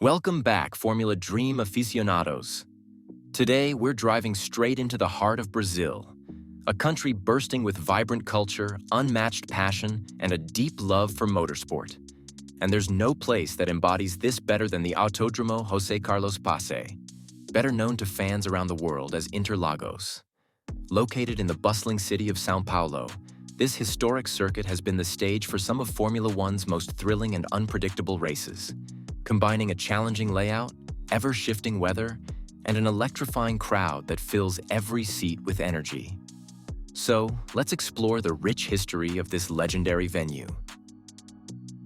Welcome back, Formula Dream aficionados. Today, we're driving straight into the heart of Brazil, a country bursting with vibrant culture, unmatched passion, and a deep love for motorsport. And there's no place that embodies this better than the Autódromo José Carlos Pace, better known to fans around the world as Interlagos. Located in the bustling city of São Paulo, this historic circuit has been the stage for some of Formula One's most thrilling and unpredictable races, combining a challenging layout, ever-shifting weather, and an electrifying crowd that fills every seat with energy. So, let's explore the rich history of this legendary venue.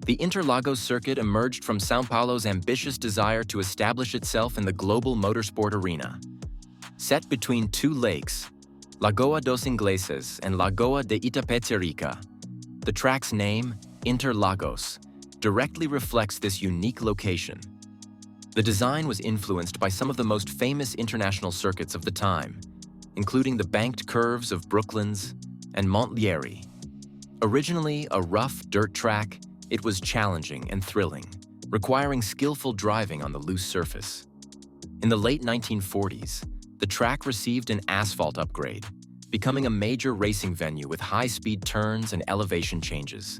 The Interlagos circuit emerged from São Paulo's ambitious desire to establish itself in the global motorsport arena. Set between two lakes, Lagoa dos Ingleses and Lagoa de Itapecerica, the track's name, Interlagos, directly reflects this unique location. The design was influenced by some of the most famous international circuits of the time, including the banked curves of Brooklands and Montlhéry. Originally a rough dirt track, it was challenging and thrilling, requiring skillful driving on the loose surface. In the late 1940s, the track received an asphalt upgrade, becoming a major racing venue with high-speed turns and elevation changes.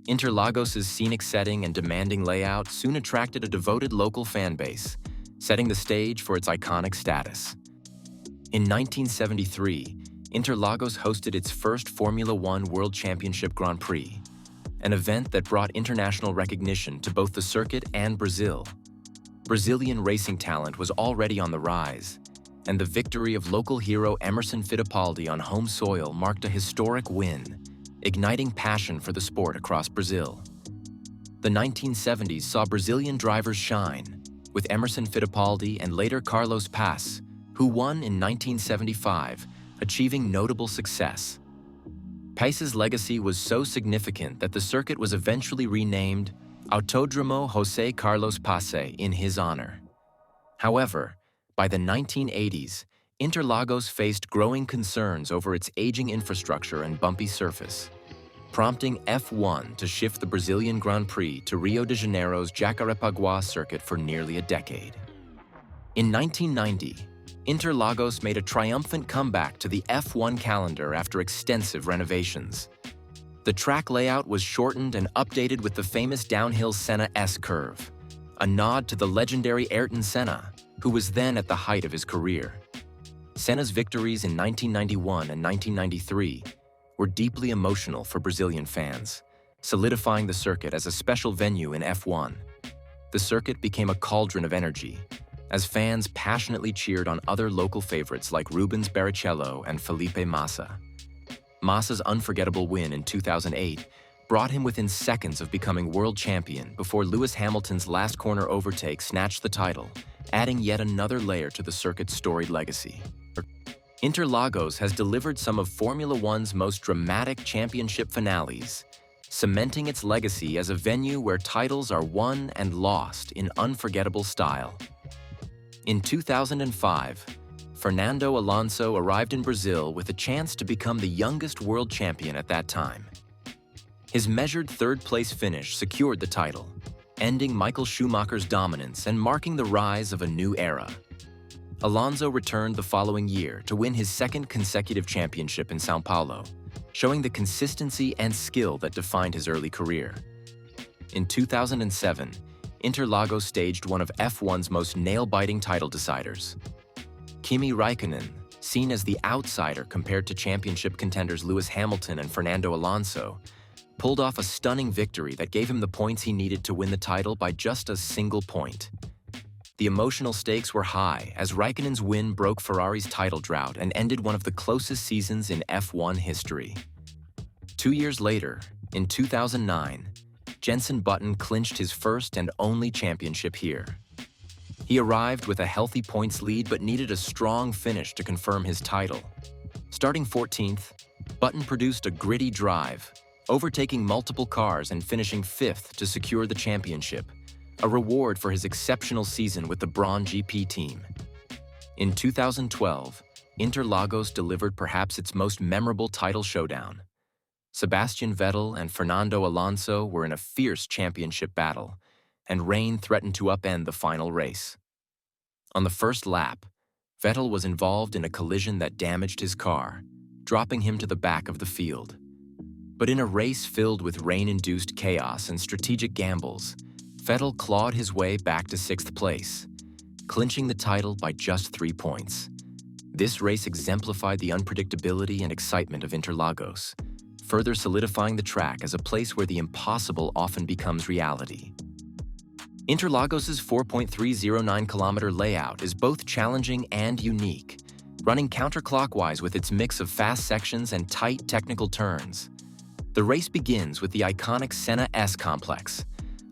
Interlagos' scenic setting and demanding layout soon attracted a devoted local fan base, setting the stage for its iconic status. In 1973, Interlagos hosted its first Formula One World Championship Grand Prix, an event that brought international recognition to both the circuit and Brazil. Brazilian racing talent was already on the rise, and the victory of local hero Emerson Fittipaldi on home soil marked a historic win, igniting passion for the sport across Brazil. The 1970s saw Brazilian drivers shine, with Emerson Fittipaldi and later Carlos Pace, who won in 1975, achieving notable success. Pace's legacy was so significant that the circuit was eventually renamed Autódromo José Carlos Pace in his honor. However, by the 1980s, Interlagos faced growing concerns over its aging infrastructure and bumpy surface, prompting F1 to shift the Brazilian Grand Prix to Rio de Janeiro's Jacarepaguá circuit for nearly a decade. In 1990, Interlagos made a triumphant comeback to the F1 calendar after extensive renovations. The track layout was shortened and updated with the famous downhill Senna S Curve, a nod to the legendary Ayrton Senna, who was then at the height of his career. Senna's victories in 1991 and 1993 were deeply emotional for Brazilian fans, solidifying the circuit as a special venue in F1. The circuit became a cauldron of energy, as fans passionately cheered on other local favorites like Rubens Barrichello and Felipe Massa. Massa's unforgettable win in 2008 brought him within seconds of becoming world champion before Lewis Hamilton's last corner overtake snatched the title, adding yet another layer to the circuit's storied legacy. Interlagos has delivered some of Formula One's most dramatic championship finales, cementing its legacy as a venue where titles are won and lost in unforgettable style. In 2005, Fernando Alonso arrived in Brazil with a chance to become the youngest world champion at that time. His measured third-place finish secured the title, ending Michael Schumacher's dominance and marking the rise of a new era. Alonso returned the following year to win his second consecutive championship in São Paulo, showing the consistency and skill that defined his early career. In 2007, Interlagos staged one of F1's most nail-biting title deciders. Kimi Raikkonen, seen as the outsider compared to championship contenders Lewis Hamilton and Fernando Alonso, pulled off a stunning victory that gave him the points he needed to win the title by just a single point. The emotional stakes were high as Raikkonen's win broke Ferrari's title drought and ended one of the closest seasons in F1 history. 2 years later, in 2009, Jenson Button clinched his first and only championship here. He arrived with a healthy points lead but needed a strong finish to confirm his title. Starting 14th, Button produced a gritty drive, overtaking multiple cars and finishing 5th to secure the championship, a reward for his exceptional season with the Brawn GP team. In 2012, Interlagos delivered perhaps its most memorable title showdown. Sebastian Vettel and Fernando Alonso were in a fierce championship battle, and rain threatened to upend the final race. On the first lap, Vettel was involved in a collision that damaged his car, dropping him to the back of the field. But in a race filled with rain-induced chaos and strategic gambles, Vettel clawed his way back to 6th place, clinching the title by just 3 points. This race exemplified the unpredictability and excitement of Interlagos, further solidifying the track as a place where the impossible often becomes reality. Interlagos' 4.309-kilometer layout is both challenging and unique, running counterclockwise with its mix of fast sections and tight technical turns. The race begins with the iconic Senna S complex,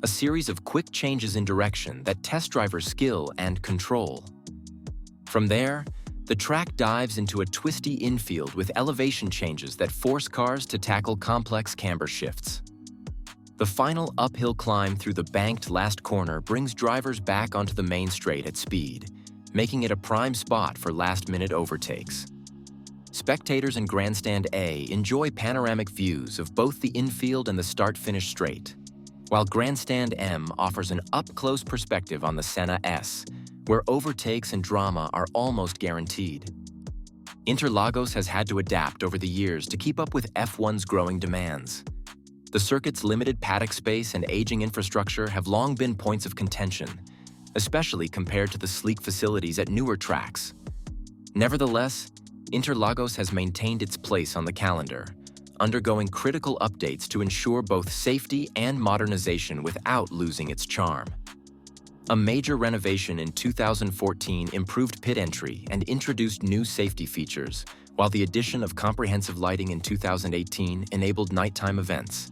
a series of quick changes in direction that test drivers' skill and control. From there, the track dives into a twisty infield with elevation changes that force cars to tackle complex camber shifts. The final uphill climb through the banked last corner brings drivers back onto the main straight at speed, making it a prime spot for last-minute overtakes. Spectators in Grandstand A enjoy panoramic views of both the infield and the start-finish straight, while Grandstand M offers an up-close perspective on the Senna S, where overtakes and drama are almost guaranteed. Interlagos has had to adapt over the years to keep up with F1's growing demands. The circuit's limited paddock space and aging infrastructure have long been points of contention, especially compared to the sleek facilities at newer tracks. Nevertheless, Interlagos has maintained its place on the calendar, undergoing critical updates to ensure both safety and modernization without losing its charm. A major renovation in 2014 improved pit entry and introduced new safety features, while the addition of comprehensive lighting in 2018 enabled nighttime events.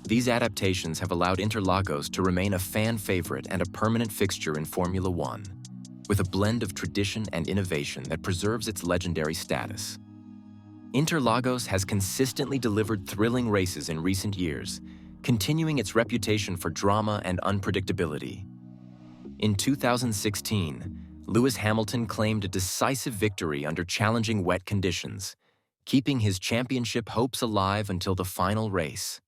These adaptations have allowed Interlagos to remain a fan favorite and a permanent fixture in Formula One, with a blend of tradition and innovation that preserves its legendary status. Interlagos has consistently delivered thrilling races in recent years, continuing its reputation for drama and unpredictability. In 2016, Lewis Hamilton claimed a decisive victory under challenging wet conditions, keeping his championship hopes alive until the final race.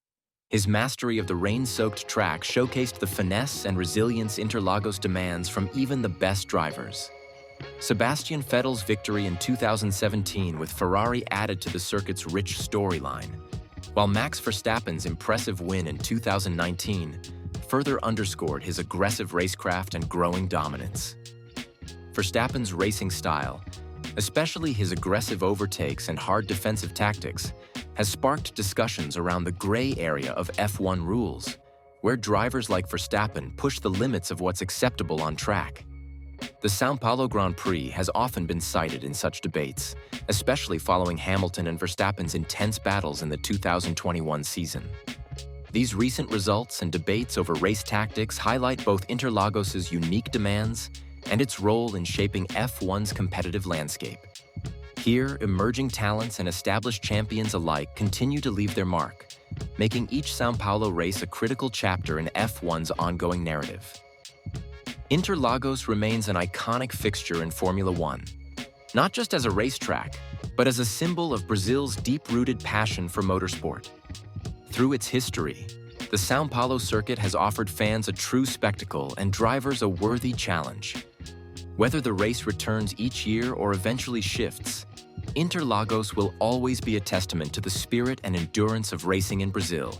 His mastery of the rain-soaked track showcased the finesse and resilience Interlagos demands from even the best drivers. Sebastian Vettel's victory in 2017 with Ferrari added to the circuit's rich storyline, while Max Verstappen's impressive win in 2019 further underscored his aggressive racecraft and growing dominance. Verstappen's racing style, especially his aggressive overtakes and hard defensive tactics, has sparked discussions around the gray area of F1 rules, where drivers like Verstappen push the limits of what's acceptable on track. The São Paulo Grand Prix has often been cited in such debates, especially following Hamilton and Verstappen's intense battles in the 2021 season. These recent results and debates over race tactics highlight both Interlagos' unique demands and its role in shaping F1's competitive landscape. Here, emerging talents and established champions alike continue to leave their mark, making each São Paulo race a critical chapter in F1's ongoing narrative. Interlagos remains an iconic fixture in Formula One, not just as a racetrack, but as a symbol of Brazil's deep-rooted passion for motorsport. Through its history, the São Paulo circuit has offered fans a true spectacle and drivers a worthy challenge. Whether the race returns each year or eventually shifts, Interlagos will always be a testament to the spirit and endurance of racing in Brazil.